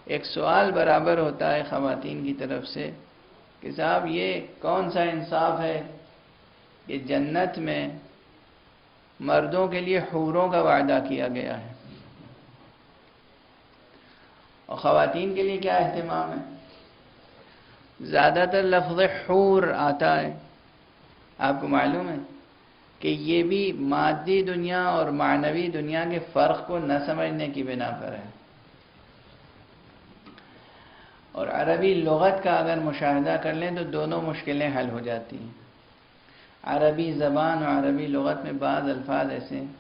ایک سوال برابر ہوتا ہے خواتین کی طرف سے کہ صاحب یہ کون سا انصاف ہے کہ جنت میں مردوں کے لیے حوروں کا وعدہ کیا گیا ہے اور خواتین کے لیے کیا اہتمام ہے؟ زیادہ تر لفظ حور آتا ہے، آپ کو معلوم ہے کہ یہ بھی مادی دنیا اور معنوی دنیا کے فرق کو نہ سمجھنے کی بنا پر ہے، اور عربی لغت کا اگر مشاہدہ کر لیں تو دونوں مشکلیں حل ہو جاتی ہیں۔ عربی زبان اور عربی لغت میں بعض الفاظ ایسے ہیں،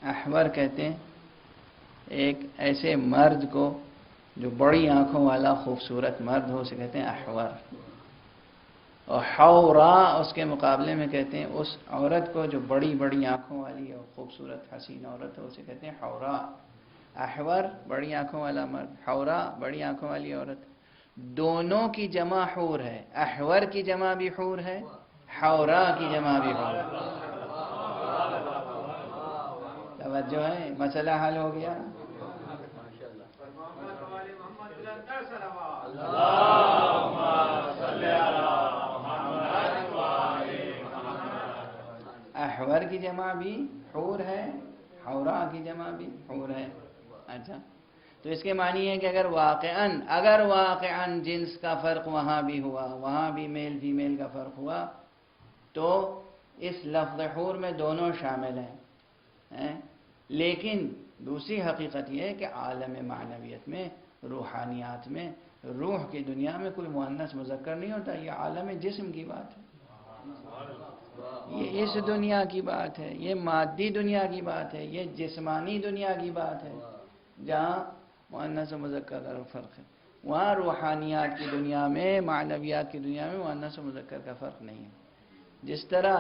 احور کہتے ہیں ایک ایسے مرد کو جو بڑی آنکھوں والا خوبصورت مرد ہو، اسے کہتے ہیں احور، اور حورا اس کے مقابلے میں کہتے ہیں اس عورت کو جو بڑی بڑی آنکھوں والی اور خوبصورت حسین عورت ہو، اسے کہتے ہیں حورا۔ احور بڑی آنکھوں والا مرد، حورا بڑی آنکھوں والی عورت، دونوں کی جمع حور ہے، احور کی جمع بھی حور ہے، حورا کی جمع بھی حور ہے۔ توجہ ہے، مسئلہ حل ہو گیا۔ احور کی جمع بھی حور ہے، حورا کی جمع بھی حور ہے۔ اچھا، تو اس کے معنی ہے کہ اگر واقعاً جنس کا فرق وہاں بھی ہوا، وہاں بھی میل فیمیل کا فرق ہوا، تو اس لفظ حور میں دونوں شامل ہیں۔ لیکن دوسری حقیقت یہ ہے کہ عالم معنویت میں، روحانیات میں، روح کی دنیا میں کوئی مؤنث مذکر نہیں ہوتا، یہ عالم جسم کی بات ہے، یہ اس دنیا کی بات ہے، یہ مادی دنیا کی بات ہے، یہ جسمانی دنیا کی بات ہے جہاں مؤنث و مذکر کا فرق ہے۔ وہاں روحانیات کی دنیا میں، معنویات کی دنیا میں مؤنث و مذکر کا فرق نہیں ہے۔ جس طرح